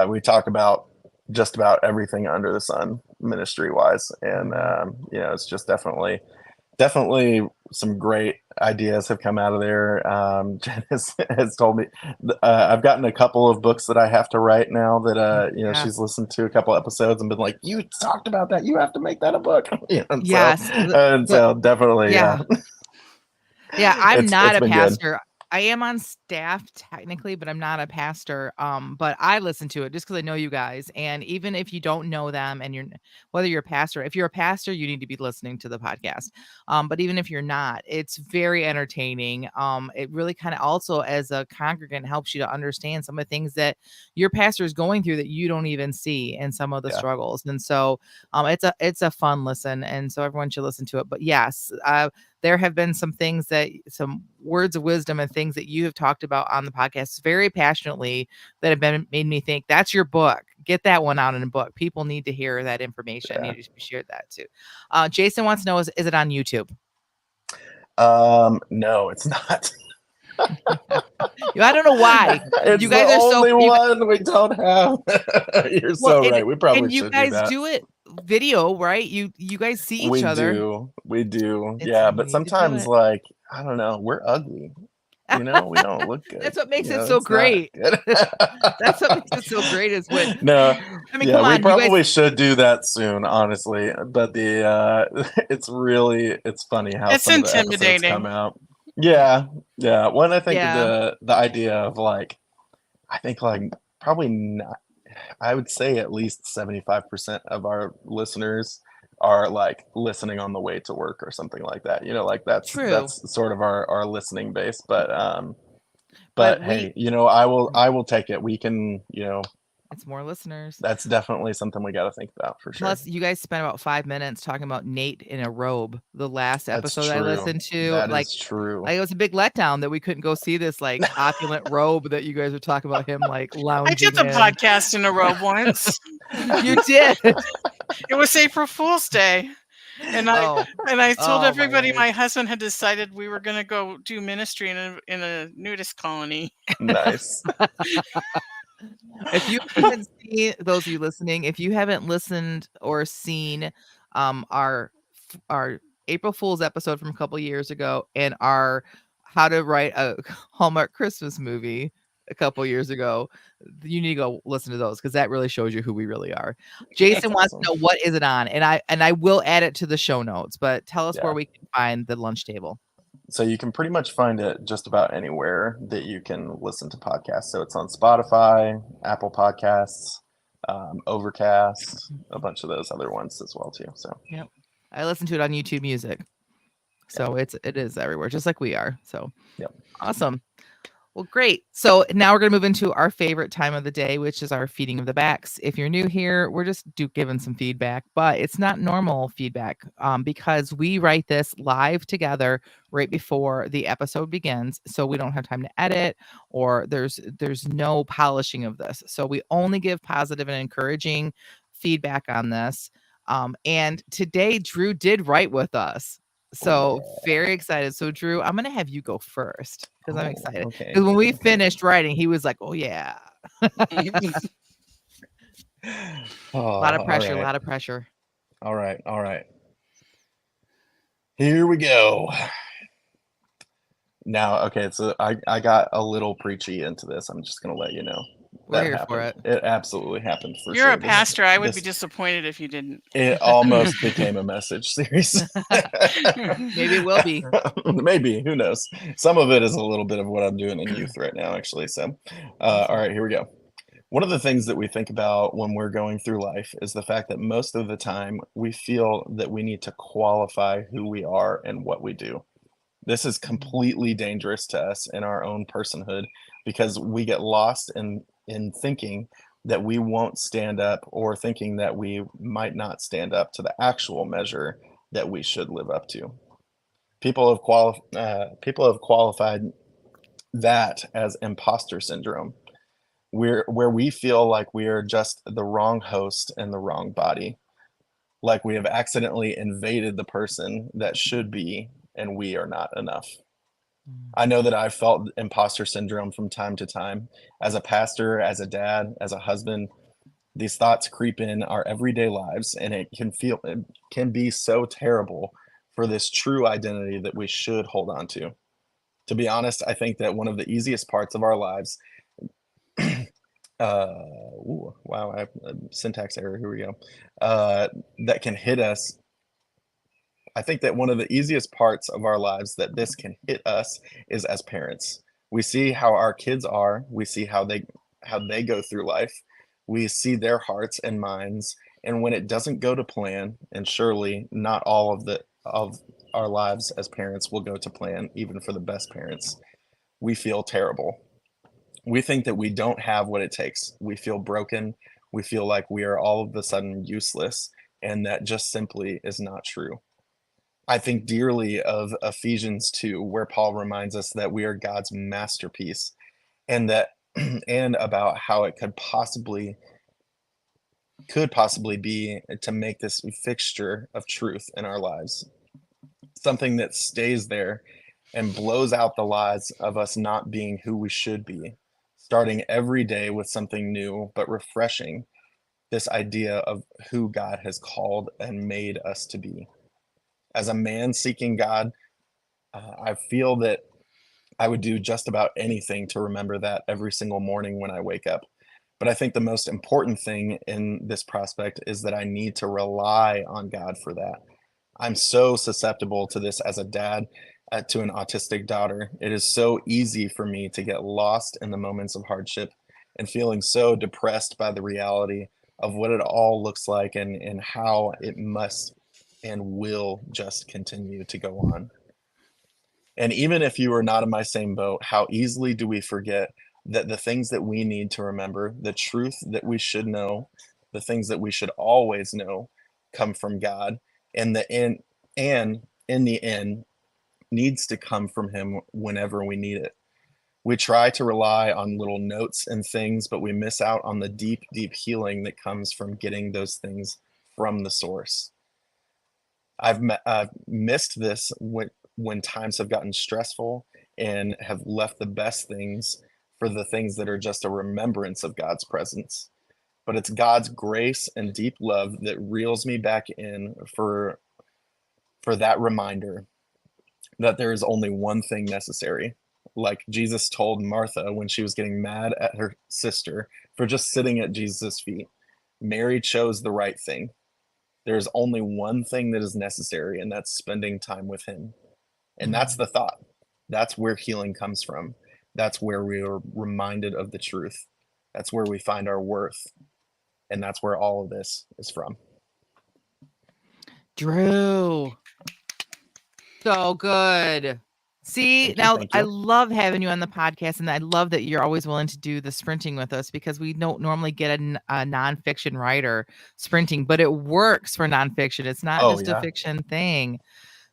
we talk about just about everything under the sun. ministry wise. And it's just definitely some great ideas have come out of there. Jen has told me I've gotten a couple of books that I have to write now that she's listened to a couple episodes and been like, you talked about that, you have to make that a book. Yes. So definitely Yeah, I'm not it's a been good. pastor. I am on staff technically, but I'm not a pastor. But I listen to it just because I know you guys. And even if you don't know them and whether you're a pastor, if you're a pastor, you need to be listening to the podcast. But even if you're not, it's very entertaining. It really kind of also as a congregant helps you to understand some of the things that your pastor is going through that you don't even see and some of the struggles. And so it's a fun listen. And so everyone should listen to it. But yes, there have been some some words of wisdom and things that you have talked about on the podcast very passionately that have made me think that's your book. Get that one out in a book. People need to hear that information. You need to share that too. Jason wants to know, is it on YouTube? No, it's not. I don't know why. It's you guys the are only so one we don't have. You're so right. We probably and you should guys do that. do it video, right? You guys see each other. We do. Yeah, but sometimes like I don't know, we're ugly. We don't look good. That's what makes it so great. That's what makes it so great is when we probably should do that soon, honestly. But it's funny how it's some intimidating. of the episodes come out. Yeah. When I think the idea of like, I think like probably not, I would say at least 75% of our listeners are like listening on the way to work or something like that. Like that's sort of our listening base. But hey, I will take it. We can, it's more listeners. That's definitely something we got to think about for sure. Plus, you guys spent about 5 minutes talking about Nate in a robe. The last episode I listened to, that is true. Like, it was a big letdown that we couldn't go see this like opulent robe that you guys were talking about him like lounging. I did the podcast in a robe once. You did. It was April Fool's Day. And I told everybody my husband had decided we were going to go do ministry in a nudist colony. Nice. If you haven't seen, those of you listening, if you haven't listened or seen our April Fool's episode from a couple years ago and our how to write a Hallmark Christmas movie a couple years ago, you need to go listen to those because that really shows you who we really are. Jason wants to know, what is it on? And I will add it to the show notes, but tell us where we can find the lunch table. So you can pretty much find it just about anywhere that you can listen to podcasts. So it's on Spotify, Apple Podcasts, Overcast, a bunch of those other ones as well too. So I listen to it on YouTube Music. So it is everywhere, just like we are. So awesome. Well, great. So now we're going to move into our favorite time of the day, which is our feeding of the backs. If you're new here, we're just giving some feedback, but it's not normal feedback because we write this live together right before the episode begins. So we don't have time to edit or there's no polishing of this. So we only give positive and encouraging feedback on this. And today, Drew did write with us. So very excited. So Drew, I'm going to have you go first because I'm excited. Because when we finished writing, he was like, oh yeah. A lot of pressure, a lot of pressure. All right. Here we go. Now, so I got a little preachy into this. I'm just going to let you know. We're here for it. It absolutely happened for You're a pastor. I would be disappointed if you didn't. It almost became a message series. Maybe it will be. Maybe. Who knows? Some of it is a little bit of what I'm doing in youth right now, actually. So, all right, here we go. One of the things that we think about when we're going through life is the fact that most of the time we feel that we need to qualify who we are and what we do. This is completely dangerous to us in our own personhood because we get lost in thinking that we won't stand up or thinking that we might not stand up to the actual measure that we should live up to. People have qualified that as imposter syndrome, where we feel like we are just the wrong host in the wrong body, like we have accidentally invaded the person that should be, and we are not enough. I know that I've felt imposter syndrome from time to time as a pastor, as a dad, as a husband. These thoughts creep in our everyday lives, and it can be so terrible for this true identity that we should hold on to. To be honest, I think that one of the easiest parts of our lives, wow, I have a syntax error. Here we go. That can hit us. I think that one of the easiest parts of our lives that this can hit us is as parents. We see how our kids are. We see how they go through life. We see their hearts and minds, and when it doesn't go to plan, and surely not all of our lives as parents will go to plan, even for the best parents, we feel terrible. We think that we don't have what it takes. We feel broken. We feel like we are all of a sudden useless, and that just simply is not true. I think dearly of Ephesians 2, where Paul reminds us that we are God's masterpiece, and that and about how it could possibly be to make this fixture of truth in our lives, something that stays there and blows out the lies of us not being who we should be, starting every day with something new but refreshing this idea of who God has called and made us to be. As a man seeking God, I feel that I would do just about anything to remember that every single morning when I wake up. But I think the most important thing in this prospect is that I need to rely on God for that. I'm so susceptible to this as a dad to an autistic daughter. It is so easy for me to get lost in the moments of hardship and feeling so depressed by the reality of what it all looks like and how it must and will just continue to go on. And even if you are not in my same boat, how easily do we forget that the things that we need to remember, the truth that we should know, the things that we should always know come from God, and in the end needs to come from him whenever we need it. We try to rely on little notes and things, but we miss out on the deep, deep healing that comes from getting those things from the source. I've missed this when times have gotten stressful and have left the best things for the things that are just a remembrance of God's presence. But it's God's grace and deep love that reels me back in for that reminder that there is only one thing necessary. Like Jesus told Martha when she was getting mad at her sister for just sitting at Jesus' feet, Mary chose the right thing. There's only one thing that is necessary, and that's spending time with him. And that's the thought. That's where healing comes from. That's where we are reminded of the truth. That's where we find our worth. And that's where all of this is from. Drew, so good. See, Thank you. now Thank I you. love having you on the podcast, and I love that you're always willing to do the sprinting with us because we don't normally get a nonfiction writer sprinting, but it works for nonfiction. It's not Oh, just a yeah. fiction thing. Yeah.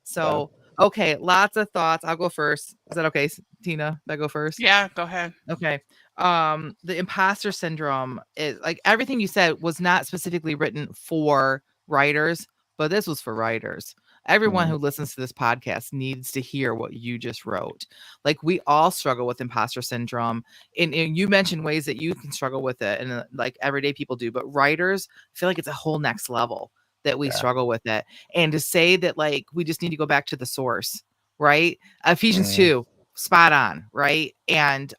So, okay, lots of thoughts. I'll go first. Is that okay, Tina? Did I go first? Yeah, go ahead. Okay. The imposter syndrome is like everything you said was not specifically written for writers, but this was for writers. Everyone Mhm. who listens to this podcast needs to hear what you just wrote. Like we all struggle with imposter syndrome. And you mentioned ways that you can struggle with it and like everyday people do, but writers feel like it's a whole next level that we Yeah. struggle with it. And to say that like we just need to go back to the source, right? Ephesians Mm, 2, spot on, right? And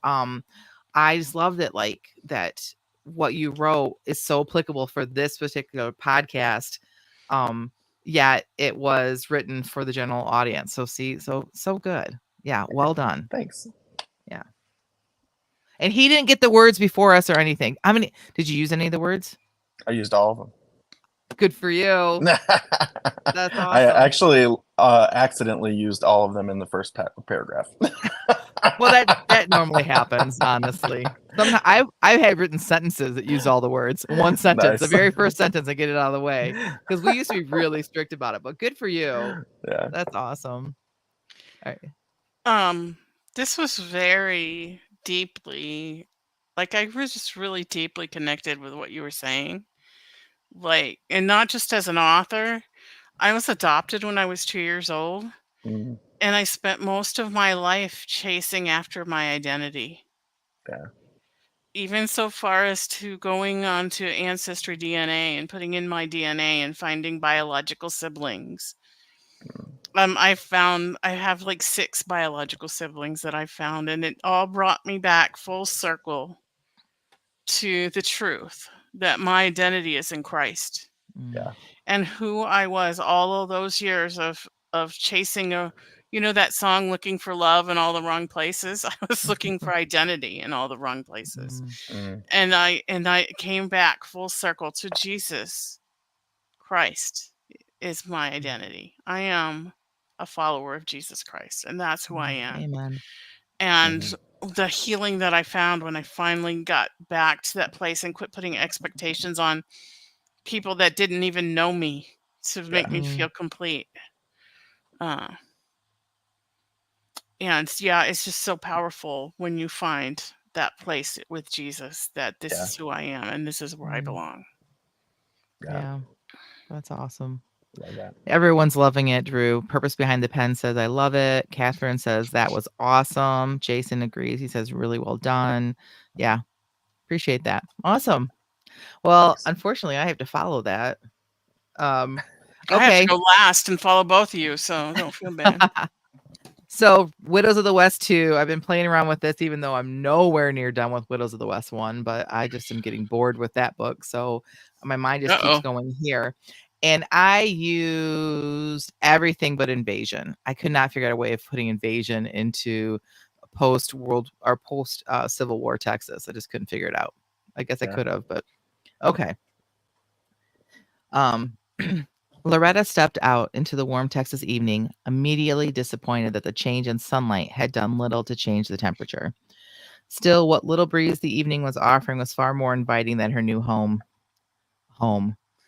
I just love that that what you wrote is so applicable for this particular podcast. Yet it was written for the general audience. So see, so good. Yeah, well done. thanks. Yeah. And he didn't get the words before us or anything. How many did you use any of the words? I used all of them. Good for you. That's I awesome. actually accidentally used all of them in the first paragraph. Well, that normally happens, honestly. Somehow I've had written sentences that use all the words. One sentence, the Nice. very first sentence, I get it out of the way because we used to be really strict about it. But good for you. Yeah. That's awesome. All right. This was very deeply, like I was just really deeply connected with what you were saying. Like, and not just as an author. I was adopted when I was 2 years old, Mm, and I spent most of my life chasing after my identity. yeah. even so far as to going on to Ancestry DNA and putting in my DNA and finding biological siblings. I have like 6 biological siblings that I found, and it all brought me back full circle to the truth that my identity is in Christ. Yeah. And who I was all of those years of chasing that song, looking for love in all the wrong places. I was looking for identity in all the wrong places. Mm. And I came back full circle to Jesus Christ is my identity. I am a follower of Jesus Christ, and that's who I am. Amen. And the healing that I found when I finally got back to that place and quit putting expectations on people that didn't even know me to make me feel complete. And yeah, it's just so powerful when you find that place with Jesus, that this is who I am and this is where I belong. Yeah. That's awesome. Love that. Everyone's loving it, Drew. Purpose Behind the Pen says, I love it. Catherine says, that was awesome. Jason agrees. He says, really well done. Yeah. Appreciate that. Awesome. Well, unfortunately, I have to follow that. I have to Okay. go last and follow both of you, so don't feel bad. So Widows of the West 2, I've been playing around with this, even though I'm nowhere near done with Widows of the West 1, but I just am getting bored with that book. So my mind just keeps going here. And I used everything but invasion. I could not figure out a way of putting invasion into post-world or post-Civil War Texas. I just couldn't figure it out. I guess I could have, but okay. Loretta stepped out into the warm Texas evening, immediately disappointed that the change in sunlight had done little to change the temperature. Still, what little breeze the evening was offering was far more inviting than her new home.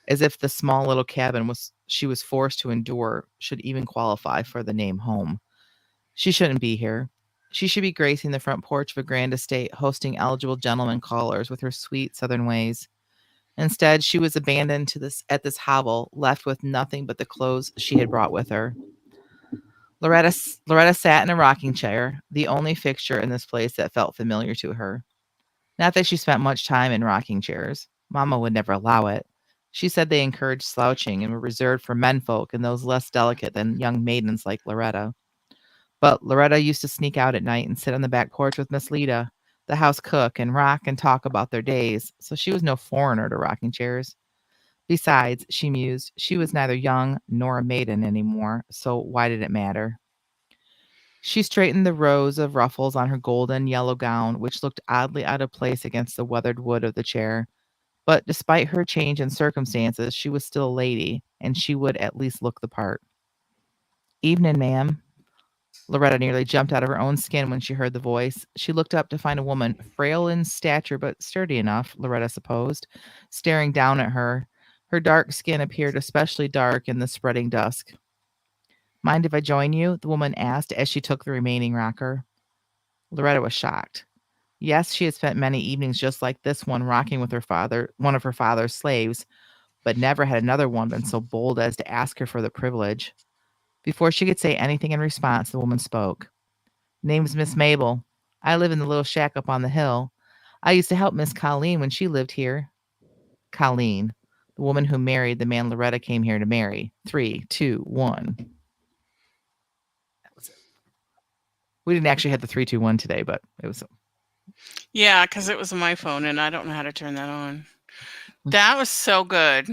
As if the small little cabin she was forced to endure should even qualify for the name home. She shouldn't be here. She should be gracing the front porch of a grand estate, hosting eligible gentlemen callers with her sweet southern ways. Instead, she was abandoned at this hovel, left with nothing but the clothes she had brought with her. Loretta sat in a rocking chair, the only fixture in this place that felt familiar to her. Not that she spent much time in rocking chairs. Mama would never allow it. She said they encouraged slouching and were reserved for menfolk and those less delicate than young maidens like Loretta. But Loretta used to sneak out at night and sit on the back porch with Miss Lita, the house cook, and rock and talk about their days, so she was no foreigner to rocking chairs. Besides, she mused, she was neither young nor a maiden anymore, so why did it matter? She straightened the rows of ruffles on her golden yellow gown, which looked oddly out of place against the weathered wood of the chair. But despite her change in circumstances, she was still a lady, and she would at least look the part. Evening, ma'am. Loretta nearly jumped out of her own skin when she heard the voice. She looked up to find a woman, frail in stature but sturdy enough, Loretta supposed, staring down at her. Her dark skin appeared especially dark in the spreading dusk. Mind if I join you? The woman asked as she took the remaining rocker. Loretta was shocked. Yes, she had spent many evenings just like this one rocking with one of her father's slaves, but never had another one been so bold as to ask her for the privilege. Before she could say anything in response, the woman spoke. Name's Miss Mabel. I live in the little shack up on the hill. I used to help Miss Colleen when she lived here. Colleen, the woman who married the man Loretta came here to marry. 3, 2, 1. That was it. We didn't actually have the 3, 2, 1 today, but it was. Yeah, because it was my phone and I don't know how to turn that on. That was so good.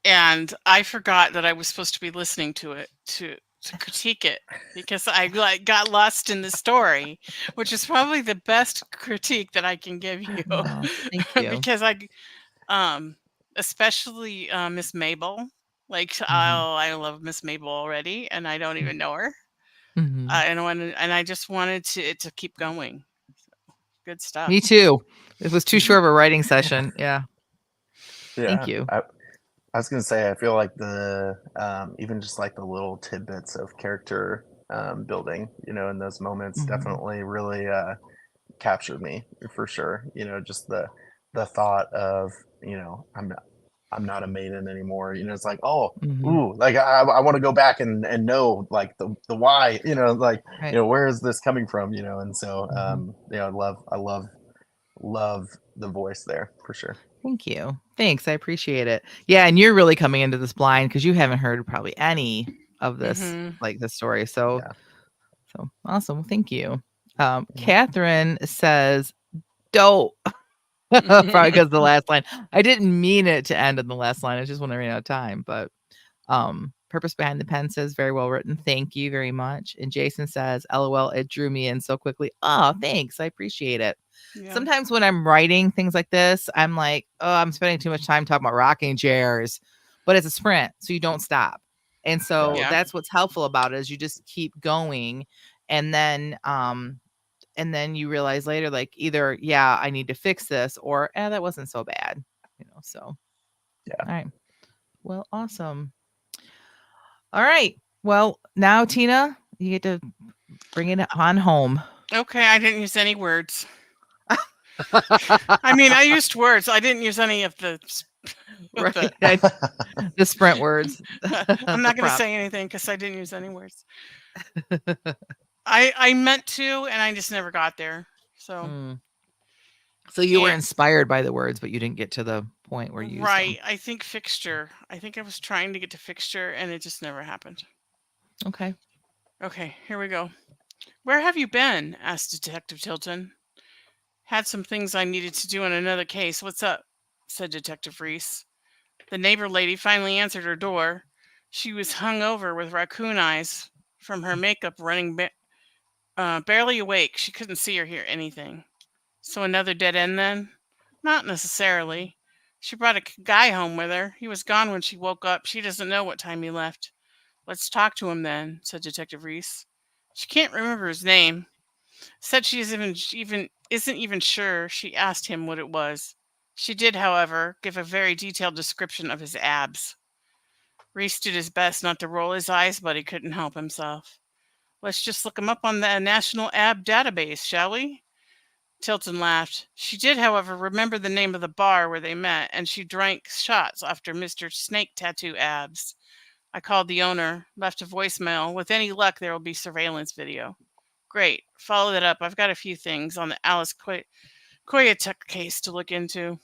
And I forgot that I was supposed to be listening to it to critique it because I got lost in the story, which is probably the best critique that I can give you. Oh, thank you. Because especially Miss Mabel, I love Miss Mabel already, and I don't even know her. Mm-hmm. And I just wanted it to keep going. Good stuff. Me too. It was too short of a writing session. Yeah. Thank you. I was going to say, I feel like even just like the little tidbits of character building, in those moments definitely really captured me for sure. Just the thought of, I'm not a maiden anymore. It's like, ooh, like I want to go back and know like the why, where is this coming from? And so, I love love the voice there for sure. Thank you. Thanks. I appreciate it. Yeah, and you're really coming into this blind because you haven't heard probably any of this, like the story. So, Yeah. so awesome. Well, thank you. Mhm. Catherine says, "Dope." Probably because the last line. I didn't mean it to end in the last line. It's just when I ran out of time. But Purpose Behind the Pen says, very well written. Thank you very much. And Jason says, LOL, it drew me in so quickly. Oh, thanks. I appreciate it. Yeah. Sometimes when I'm writing things like this, I'm like, oh, I'm spending too much time talking about rocking chairs. But it's a sprint, so you don't stop. And so Yeah. that's what's helpful about it is you just keep going. And then you realize later, like either, yeah, I need to fix this or that wasn't so bad. So Yeah. all right. Well, awesome. All right. Well, now Tina, you get to bring it on home. Okay, I didn't use any words. I mean, I used words. I didn't use any of the Right. the The sprint words. I'm The not going to prop. say anything because I didn't use any words. I meant to, and I just never got there. So So you were And- inspired by the words, but you didn't get to the point where you used them. right, I think fixture. I think I was trying to get to fixture, and it just never happened. Okay. Okay, here we go. Where have you been? Asked Detective Tilton. Had some things I needed to do in another case. What's up? Said Detective Reese. The neighbor lady finally answered her door. She was hung over with raccoon eyes from her makeup running barely awake. She couldn't see or hear anything. So another dead end then? Not necessarily. She brought a guy home with her. He was gone when she woke up. She doesn't know what time he left. Let's talk to him then, said Detective Reese. She can't remember his name. Said she isn't even sure. She asked him what it was. She did, however, give a very detailed description of his abs. Reese did his best not to roll his eyes, but he couldn't help himself. Let's just look him up on the National Ab Database, shall we? Tilton laughed. She did, however, remember the name of the bar where they met, and she drank shots after Mr. Snake Tattoo Abs. I called the owner, left a voicemail. With any luck, there will be surveillance video. Great. Follow that up. I've got a few things on the Alice Koyatuk case to look into.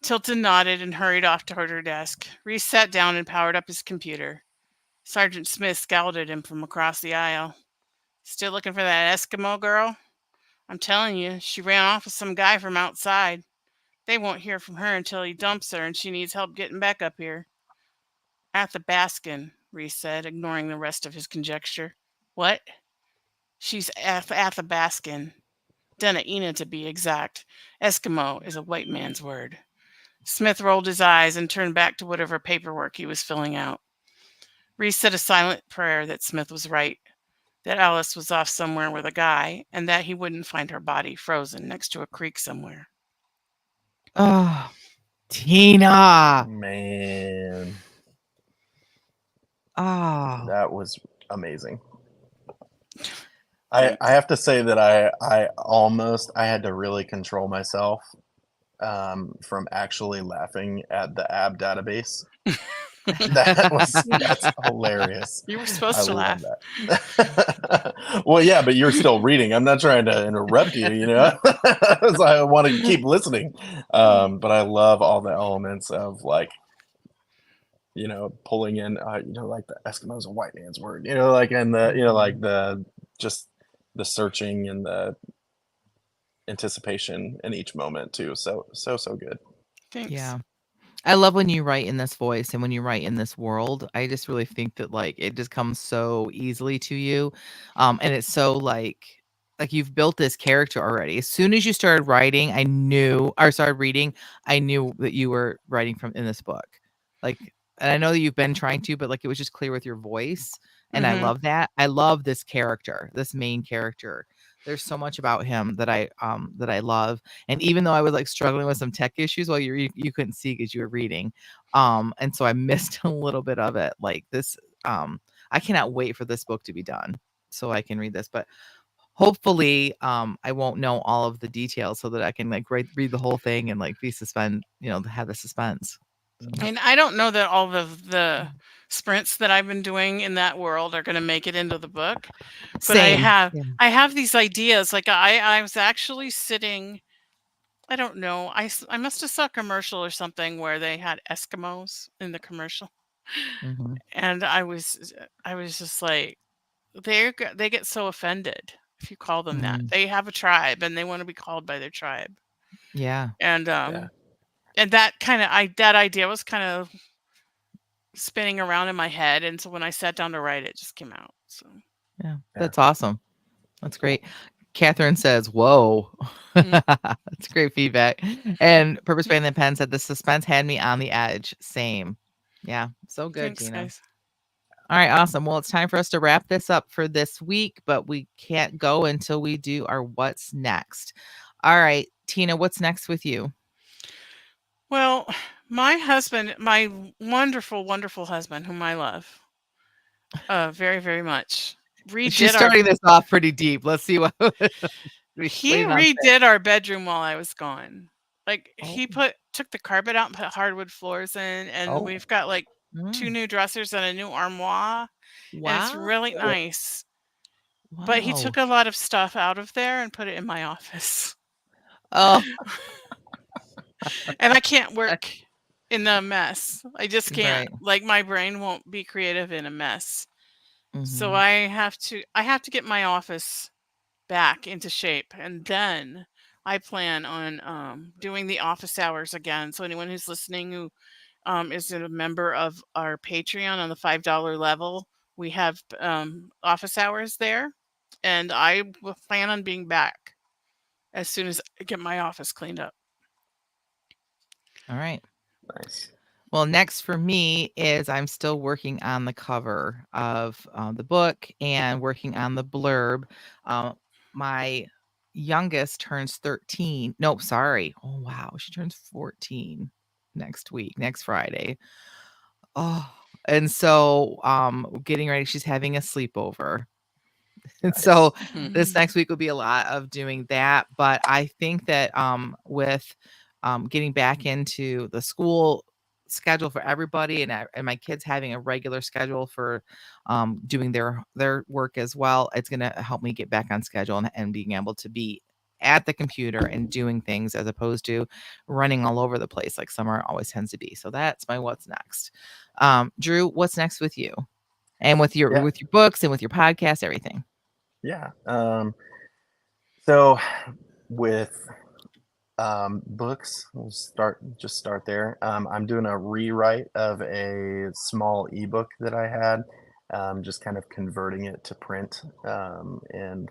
Tilton nodded and hurried off toward her desk. Reese sat down and powered up his computer. Sergeant Smith scowled at him from across the aisle. Still looking for that Eskimo girl? I'm telling you, she ran off with some guy from outside. They won't hear from her until he dumps her, and she needs help getting back up here. Athabaskan, Reese said, ignoring the rest of his conjecture. What? She's Athabaskan. Denaina, to be exact. Eskimo is a white man's word. Smith rolled his eyes and turned back to whatever paperwork he was filling out. Reese said a silent prayer that Smith was right, that Alice was off somewhere with a guy, and that he wouldn't find her body frozen next to a creek somewhere. Oh, Tina. Man, Oh. that was amazing. I have to say that I had to really control myself from actually laughing at the ab database. That's hilarious. You were supposed I to love laugh. that. Well, yeah, but you're still reading. I'm not trying to interrupt you, you know. So I want to keep listening. But I love all the elements of like, you know, pulling in, you know, like the Eskimo's a white man's word, you know, like and the, you know, like the just the searching and the anticipation in each moment too. So good. Thanks. Yeah. I love when you write in this voice and when you write in this world. I just really think that like it just comes so easily to you. And it's so like you've built this character already. As soon as you started writing, I knew or started reading, I knew that you were writing from in this book. Like and I know that you've been trying to, but like it was just clear with your voice. And I Mhm. love that. I love this character, this main character. There's so much about him that I love. And even though I was like struggling with some tech issues while you couldn't see because you were reading, and so I missed a little bit of it. Like this, I cannot wait for this book to be done so I can read this. But hopefully, I won't know all of the details so that I can like read the whole thing and like be have the suspense. So. And I don't know that all of the sprints that I've been doing in that world are going to make it into the book. But Same. Yeah. I have these ideas. Like I was actually sitting I don't know. I must have saw a commercial or something where they had Eskimos in the commercial, Mhm. and I was just like, they get so offended if you call them that. Mm. They have a tribe and they want to be called by their tribe, Yeah. and Yeah. that idea was kind of spinning around in my head, and so when I sat down to write it, it just came out. So Yeah. Yeah. That's awesome. That's Cool. great. Catherine says, "Whoa." mm, That's great feedback. And Purpose Brand and Pen said the suspense had me on the edge. Same. Yeah. So good, thanks, Tina. guys. All right, awesome. Well, it's time for us to wrap this up for this week, but we can't go until we do our what's next. All right, Tina, what's next with you? Well, my husband, my wonderful, wonderful husband, whom I love very, very much, She's redid our starting this off pretty deep. Let's see what we he leave on thick. redid our bedroom while I was gone. Like Oh, he took the carpet out and put hardwood floors in, and oh, we've got like two mm, new dressers and a new armoire, and it's wow, really nice. But he wow. took a lot of stuff out of there and put it in my office. Oh, And I can't work in a mess. I just can't. right. Like my brain won't be creative in a mess. So Hmm. I have to get my office back into shape, and then I plan on doing the office hours again. So anyone who's listening who is a member of our Patreon on the $5 level, we have office hours there, and I will plan on being back as soon as I get my office cleaned up. All right. Nice. Well, next for me is I'm still working on the cover of the book and working on the blurb. My youngest turns 13. Nope, sorry. Oh, wow. She turns 14 next week, next Friday. Oh, and so getting ready. She's having a sleepover. And Nice. so this next week will be a lot of doing that. But I think that with getting back into the school schedule for everybody and my kids having a regular schedule for doing their work as well, it's going to help me get back on schedule and being able to be at the computer and doing things as opposed to running all over the place like summer always tends to be. So that's my what's next. Drew, what's next with you and Yeah. with your books and with your podcast, everything? Yeah. So with books, we'll start there. I'm doing a rewrite of a small ebook that I had, just kind of converting it to print, and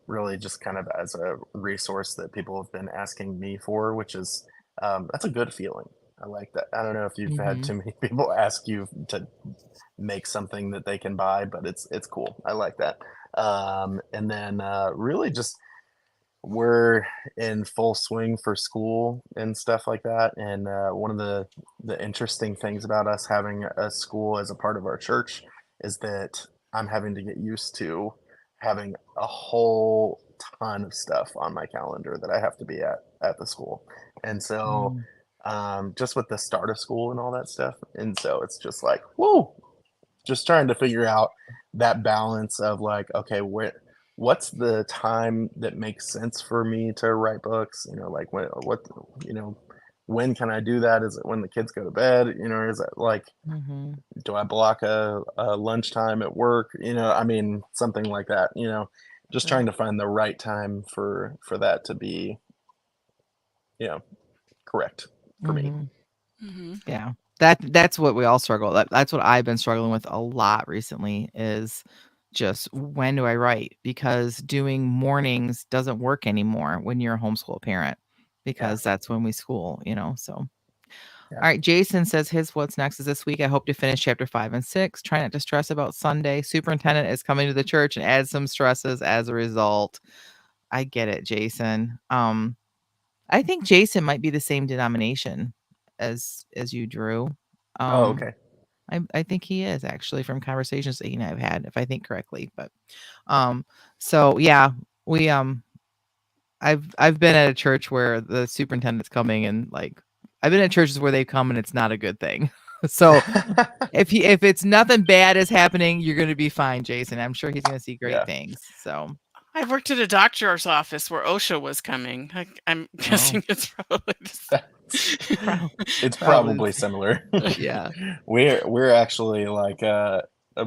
really just kind of as a resource that people have been asking me for, which is that's a good feeling. I like that. I don't know if you've had Mhm. too many people ask you to make something that they can buy, but it's cool. I like that. And then really just we're in full swing for school and stuff like that. And one of the interesting things about us having a school as a part of our church is that I'm having to get used to having a whole ton of stuff on my calendar that I have to be at the school. And so Mm. just with the start of school and all that stuff. And so it's just like, whoa, just trying to figure out that balance of like, okay, what's the time that makes sense for me to write books? You know, like you know, when can I do that? Is it when the kids go to bed? You know, or is it like, Mhm. do I block a lunchtime at work? You know, I mean, something like that. You know, just Sure. trying to find the right time for that to be, you know, correct for me. Mhm. Hmm. Yeah. That's what we all struggle. That's what I've been struggling with a lot recently is just when do I write? Because doing mornings doesn't work anymore when you're a homeschool parent Yeah, because that's when we school, so. All yeah. right, Jason says his what's next is this week. I hope to finish chapter 5 and 6. Try not to stress about Sunday. Superintendent is coming to the church and add some stresses as a result. I get it, Jason. I think Jason might be the same denomination as you, Drew. Oh, Um, okay. I think he is actually from conversations that he and I have had, if I think correctly. But um, so yeah, we I've been at a church where the superintendent's coming and like I've been at churches where they come and it's not a good thing. So if it's nothing bad is happening, you're gonna be fine, Jason. I'm sure he's gonna see great Yeah. things. So I worked at a doctor's office where OSHA was coming. I'm guessing it's probably It's probably similar. Yeah. We're actually like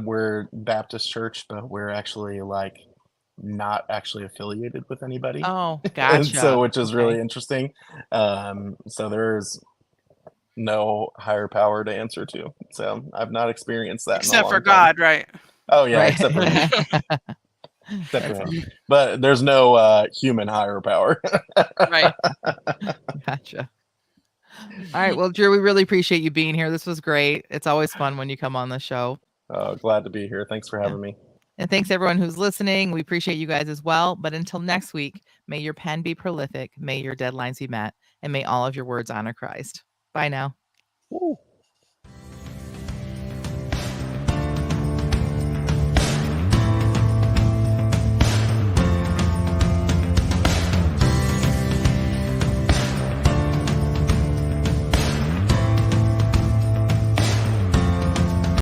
we're Baptist church, but we're actually like not actually affiliated with anybody. Oh, And gotcha. so, which is really Okay. interesting. So there's no higher power to answer to. So I've not experienced that in a except long for time. God, right? Oh yeah, Right. except for him. Except for That's him. But there's no human higher power. right. Gotcha. All right. Well, Drew, we really appreciate you being here. This was great. It's always fun when you come on the show. Glad to be here. Thanks for having me. And thanks everyone who's listening. We appreciate you guys as well. But until next week, may your pen be prolific, may your deadlines be met, and may all of your words honor Christ. Bye now. Woo.